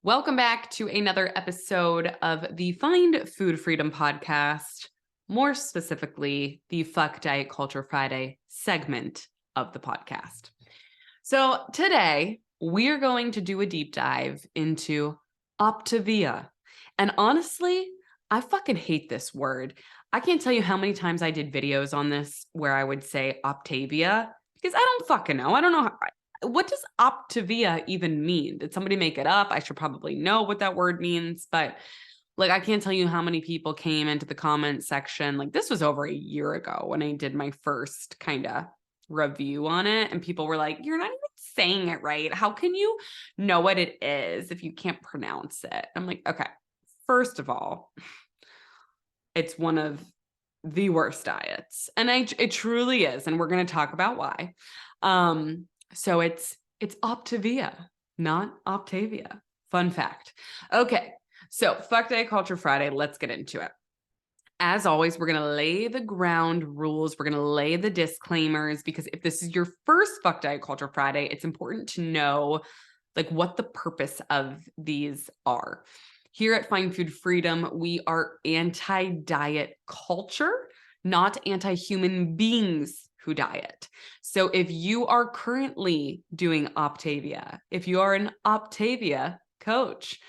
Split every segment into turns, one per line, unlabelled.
Welcome back to another episode of the Find Food Freedom podcast, more specifically, the Fuck Diet Culture Friday segment of the podcast. So today, we are going to do a deep dive into Optavia. And honestly, I fucking hate this word. I can't tell you how many times I did videos on this where I would say Optavia because I don't fucking know. I don't know what does Optavia even mean? Did somebody make it up? I should probably know what that word means, but like I can't tell you how many people came into the comment section. Like this was over a year ago when I did my first kind of review on it, and people were like, "You're not even saying it right. How can you know what it is if you can't pronounce it?" I'm like, "Okay, first of all, it's one of the worst diets, and it truly is, and we're going to talk about why." So it's Optavia, not Optavia. Fun fact. Okay, so Fuck Day Culture Friday. Let's get into it. As always, we're going to lay the ground rules. We're going to lay the disclaimers because if this is your first Fuck Diet Culture Friday, it's important to know like what the purpose of these are. Here at Find Food Freedom, we are anti-diet culture, not anti-human beings who diet. So if you are currently doing Optavia, if you are an Optavia coach,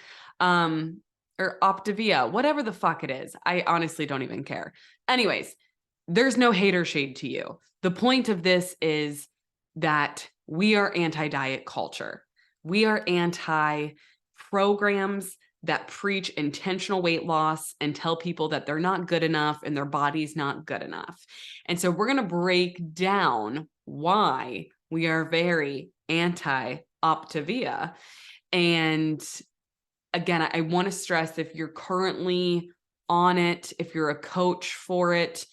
or Optavia, whatever the fuck it is, I honestly don't even care. Anyways, there's no hate or shade to you. The point of this is that we are anti-diet culture. We are anti-programs that preach intentional weight loss and tell people that they're not good enough and their body's not good enough. And so we're going to break down why we are very anti-Optavia. And again, I want to stress if you're currently on it, if you're a coach for it,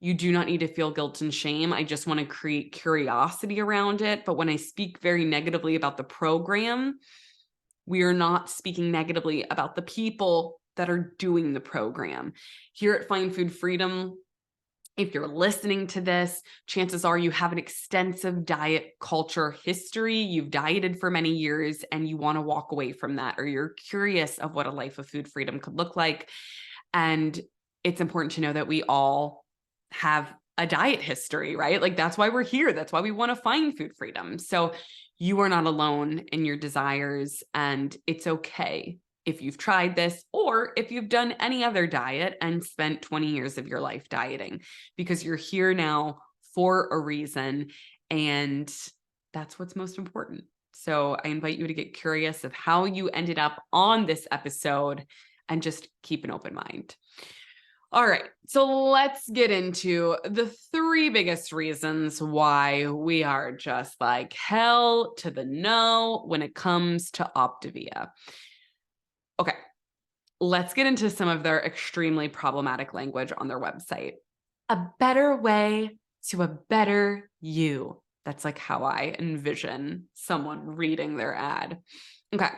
you do not need to feel guilt and shame. I just want to create curiosity around it. But when I speak very negatively about the program, we are not speaking negatively about the people that are doing the program. Here at Find Food Freedom, if you're listening to this, chances are you have an extensive diet culture history. You've dieted for many years and you want to walk away from that, or you're curious of what a life of food freedom could look like. And it's important to know that we all have a diet history, right? Like that's why we're here. That's why we want to find food freedom. So you are not alone in your desires, and it's okay if you've tried this or if you've done any other diet and spent 20 years of your life dieting, because you're here now for a reason, and that's what's most important. So I invite you to get curious of how you ended up on this episode and just keep an open mind. All right, so let's get into the three biggest reasons why we are just like hell to the no when it comes to Optavia. Okay, let's get into some of their extremely problematic language on their website. A better way to a better you. That's like how I envision someone reading their ad. Okay.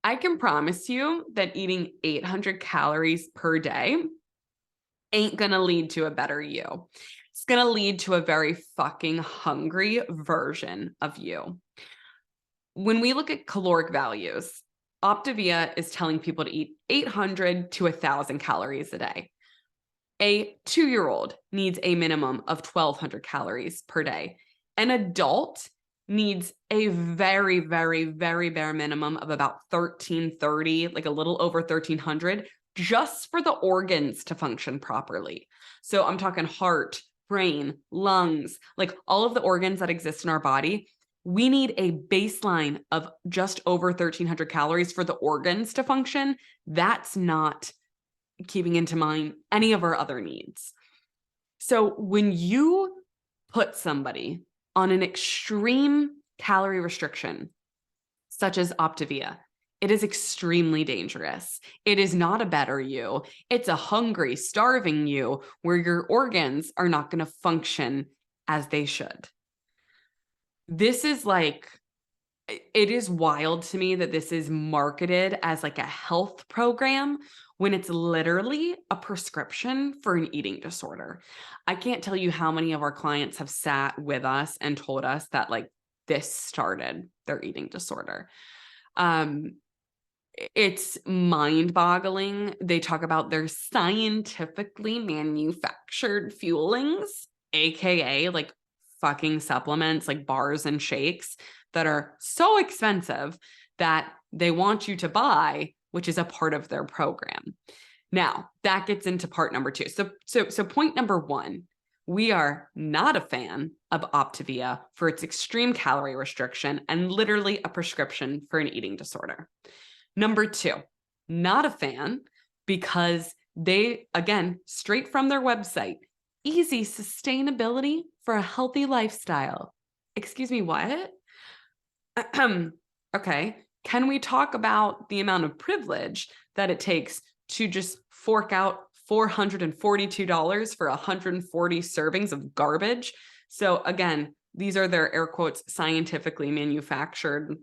I can promise you that eating 800 calories per day ain't going to lead to a better you. It's going to lead to a very fucking hungry version of you. When we look at caloric values, Optavia is telling people to eat 800 to 1,000 calories a day. A 2-year-old needs a minimum of 1,200 calories per day. An adult needs a very, very, very bare minimum of about 1,330, like a little over 1,300, just for the organs to function properly. So I'm talking heart, brain, lungs, like all of the organs that exist in our body. We need a baseline of just over 1,300 calories for the organs to function. That's not keeping into mind any of our other needs. So when you put somebody on an extreme calorie restriction, such as Optavia, it is extremely dangerous. It is not a better you. It's a hungry, starving you where your organs are not going to function as they should. This is like, it is wild to me that this is marketed as like a health program when it's literally a prescription for an eating disorder. I can't tell you how many of our clients have sat with us and told us that like this started their eating disorder. It's mind-boggling. They talk about their scientifically manufactured fuelings, aka like fucking supplements, like bars and shakes that are so expensive that they want you to buy, which is a part of their program. Now, that gets into part number two. So point number one, we are not a fan of Optavia for its extreme calorie restriction and literally a prescription for an eating disorder. Number two, not a fan because they, again, straight from their website, easy sustainability for a healthy lifestyle. Excuse me, what? Okay. Can we talk about the amount of privilege that it takes to just fork out $442 for 140 servings of garbage? So again, these are their air quotes scientifically manufactured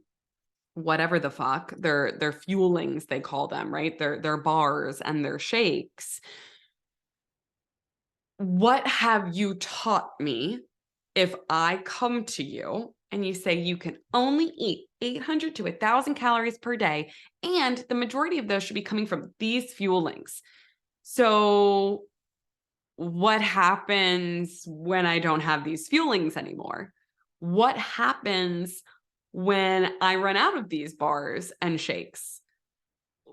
whatever the fuck, their fuelings, they call them, right? Their bars and their shakes. What have you taught me if I come to you and you say you can only eat 800 to 1,000 calories per day, and the majority of those should be coming from these fuelings? So what happens when I don't have these fuelings anymore? What happens when I run out of these bars and shakes?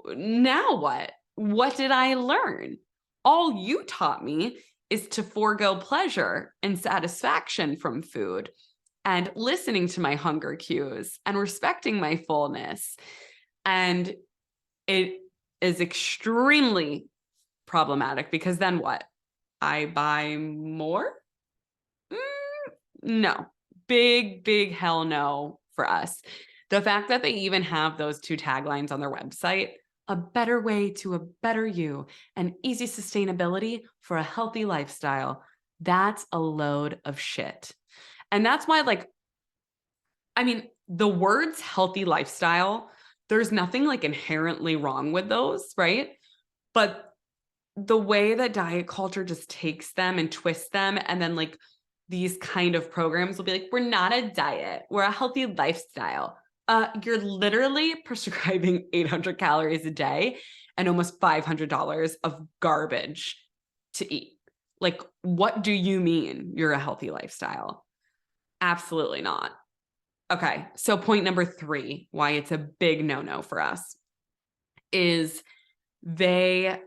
Now what? What did I learn? All you taught me is to forego pleasure and satisfaction from food and listening to my hunger cues and respecting my fullness. And it is extremely problematic because then what? I buy more? No. Big hell no for us. The fact that they even have those two taglines on their website, a better way to a better you and easy sustainability for a healthy lifestyle, that's a load of shit. And that's why, like, I mean, the words healthy lifestyle, there's nothing like inherently wrong with those, right? But the way that diet culture just takes them and twists them, and then like these kind of programs will be like, we're not a diet, we're a healthy lifestyle. You're literally prescribing 800 calories a day and almost $500 of garbage to eat. Like, what do you mean you're a healthy lifestyle? Absolutely not. Okay, so point number three, why it's a big no-no for us, is they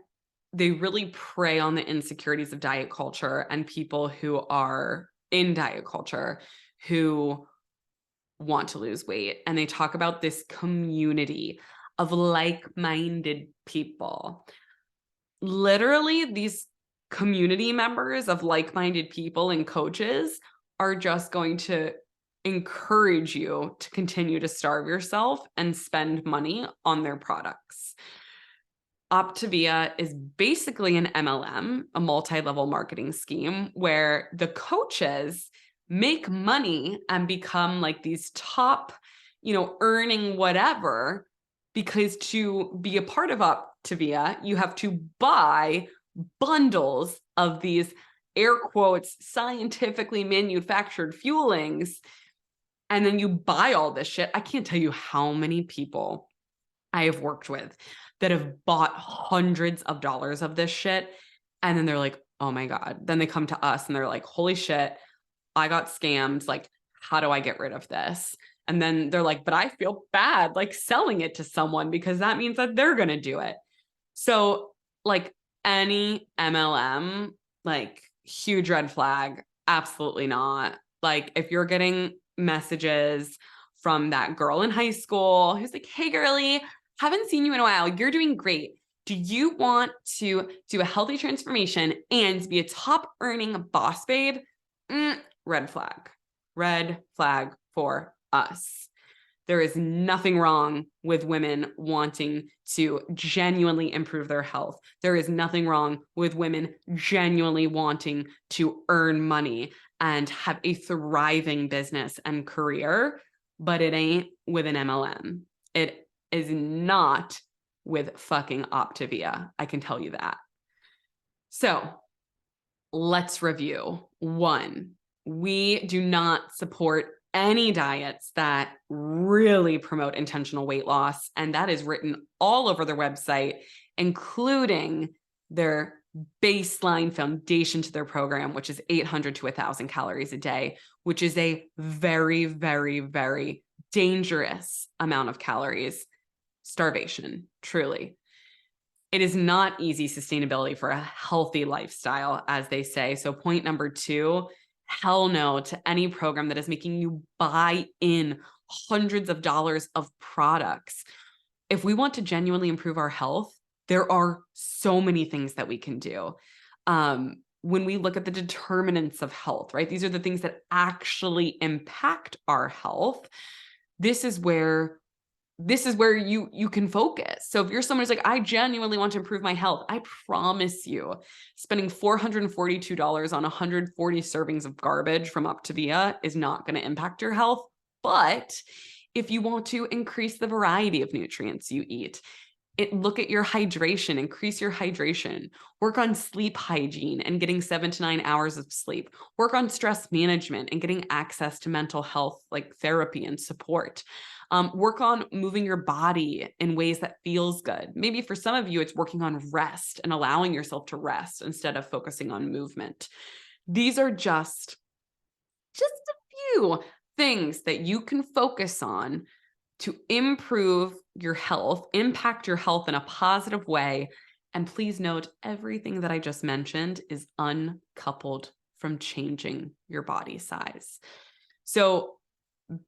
really prey on the insecurities of diet culture and people who are in diet culture who want to lose weight. And they talk about this community of like-minded people. Literally, these community members of like-minded people and coaches are just going to encourage you to continue to starve yourself and spend money on their products. Optavia is basically an MLM, a multi-level marketing scheme, where the coaches make money and become like these top, earning whatever, because to be a part of Optavia, you have to buy bundles of these air quotes scientifically manufactured fuelings. And then you buy all this shit. I can't tell you how many people I have worked with that have bought hundreds of dollars of this shit. And then they're like, oh my God. Then they come to us and they're like, holy shit, I got scammed. Like, how do I get rid of this? And then they're like, but I feel bad like selling it to someone because that means that they're going to do it. So like any MLM, like huge red flag, absolutely not. Like if you're getting messages from that girl in high school who's like, hey girly, haven't seen you in a while, you're doing great. Do you want to do a healthy transformation and be a top earning boss babe? Red flag for us. There is nothing wrong with women wanting to genuinely improve their health. There is nothing wrong with women genuinely wanting to earn money and have a thriving business and career, but it ain't with an MLM. It is not with fucking Optavia. I can tell you that. So let's review. 1, we do not support any diets that really promote intentional weight loss. And that is written all over their website, including their baseline foundation to their program, which is 800 to 1,000 calories a day, which is a very, very, very dangerous amount of calories. Starvation, truly. It is not easy sustainability for a healthy lifestyle, as they say. So point number 2, hell no to any program that is making you buy in hundreds of dollars of products. If we want to genuinely improve our health, there are so many things that we can do. When we look at the determinants of health, right? These are the things that actually impact our health. This is where you can focus. So if you're someone who's like, I genuinely want to improve my health, I promise you, spending $442 on 140 servings of garbage from Optavia is not going to impact your health. But if you want to increase the variety of nutrients you eat, look at your hydration, increase your hydration, work on sleep hygiene and getting 7 to 9 hours of sleep, work on stress management and getting access to mental health like therapy and support. Work on moving your body in ways that feels good. Maybe for some of you, it's working on rest and allowing yourself to rest instead of focusing on movement. These are just a few things that you can focus on to improve your health, impact your health in a positive way. And please note, everything that I just mentioned is uncoupled from changing your body size. So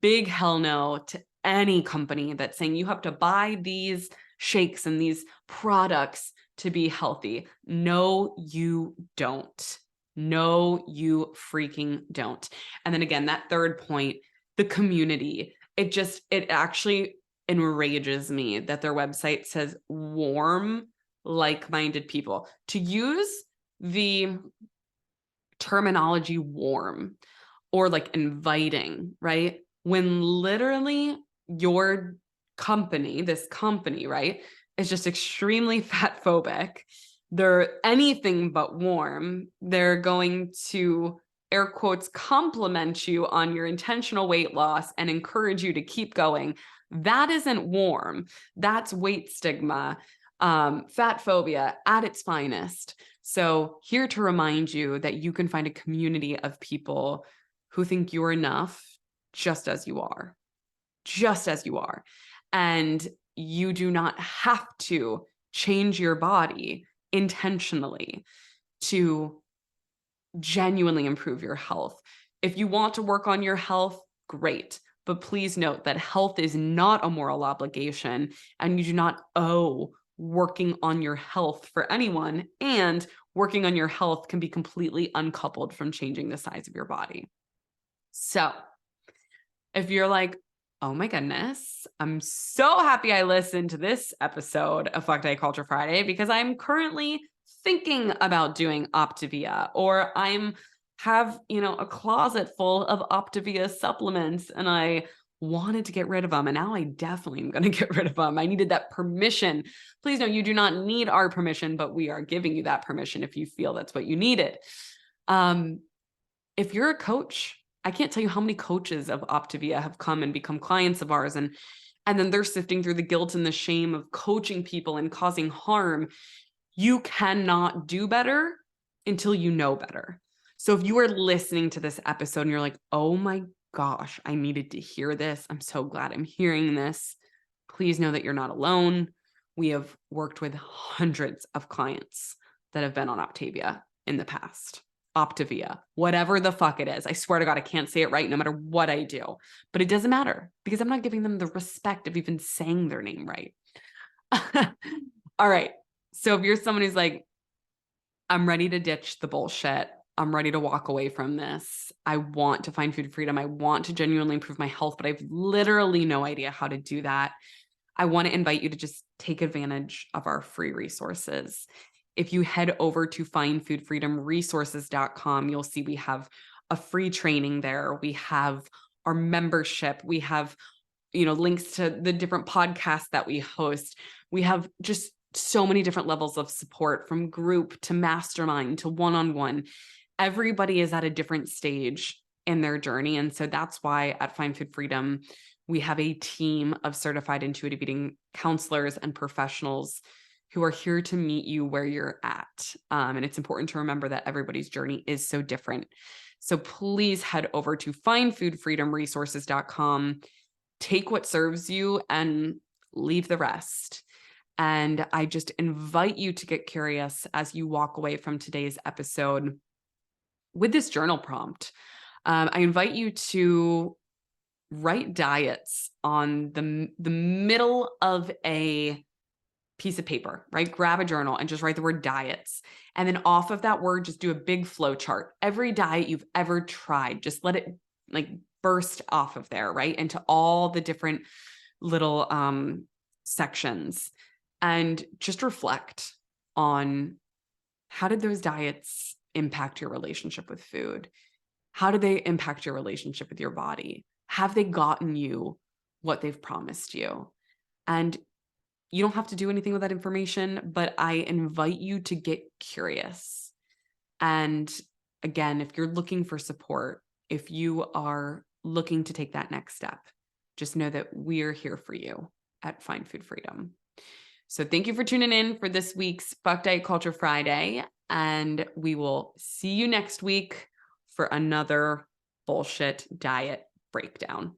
big hell no to any company that's saying you have to buy these shakes and these products to be healthy. No, you don't. No, you freaking don't. And then again, that third point, the community. It actually enrages me that their website says warm, like-minded people. To use the terminology warm or like inviting, right? When literally your company, this company, right, is just extremely fat phobic. They're anything but warm. They're going to, air quotes, compliment you on your intentional weight loss and encourage you to keep going. That isn't warm. That's weight stigma, fat phobia at its finest. So here to remind you that you can find a community of people who think you're enough just as you are, And you do not have to change your body intentionally to genuinely improve your health. If you want to work on your health, great. But please note that health is not a moral obligation, and you do not owe working on your health for anyone. And working on your health can be completely uncoupled from changing the size of your body. So if you're like, oh my goodness, I'm so happy I listened to this episode of Fuck Diet Culture Friday because I'm currently thinking about doing Optavia, or have a closet full of Optavia supplements and I wanted to get rid of them, and now I definitely am going to get rid of them. I needed that permission. Please know you do not need our permission, but we are giving you that permission if you feel that's what you needed. If you're a coach, I can't tell you how many coaches of Optavia have come and become clients of ours, and then they're sifting through the guilt and the shame of coaching people and causing harm. You cannot do better until you know better. So if you are listening to this episode and you're like, oh my gosh, I needed to hear this, I'm so glad I'm hearing this, please know that you're not alone. We have worked with hundreds of clients that have been on Optavia in the past. Optavia, whatever the fuck it is. I swear to God, I can't say it right no matter what I do, but it doesn't matter because I'm not giving them the respect of even saying their name right. All right. So if you're someone who's like, I'm ready to ditch the bullshit, I'm ready to walk away from this, I want to find food freedom, I want to genuinely improve my health, but I've literally no idea how to do that, I want to invite you to just take advantage of our free resources. If you head over to findfoodfreedomresources.com, you'll see we have a free training there. We have our membership. We have, links to the different podcasts that we host. We have just so many different levels of support, from group to mastermind to one-on-one. Everybody is at a different stage in their journey. And so that's why at Find Food Freedom, we have a team of certified intuitive eating counselors and professionals who are here to meet you where you're at. And it's important to remember that everybody's journey is so different. So please head over to findfoodfreedomresources.com, take what serves you and leave the rest. And I just invite you to get curious as you walk away from today's episode with this journal prompt. I invite you to write diets on the middle of a piece of paper, right? Grab a journal and just write the word diets. And then off of that word, just do a big flow chart. Every diet you've ever tried, just let it like burst off of there, right? Into all the different little sections, and just reflect on how did those diets impact your relationship with food? How do they impact your relationship with your body? Have they gotten you what they've promised you? And you don't have to do anything with that information, but I invite you to get curious. And again, if you're looking for support, if you are looking to take that next step, just know that we're here for you at Find Food Freedom. So thank you for tuning in for this week's Fuck Diet Culture Friday. And we will see you next week for another bullshit diet breakdown.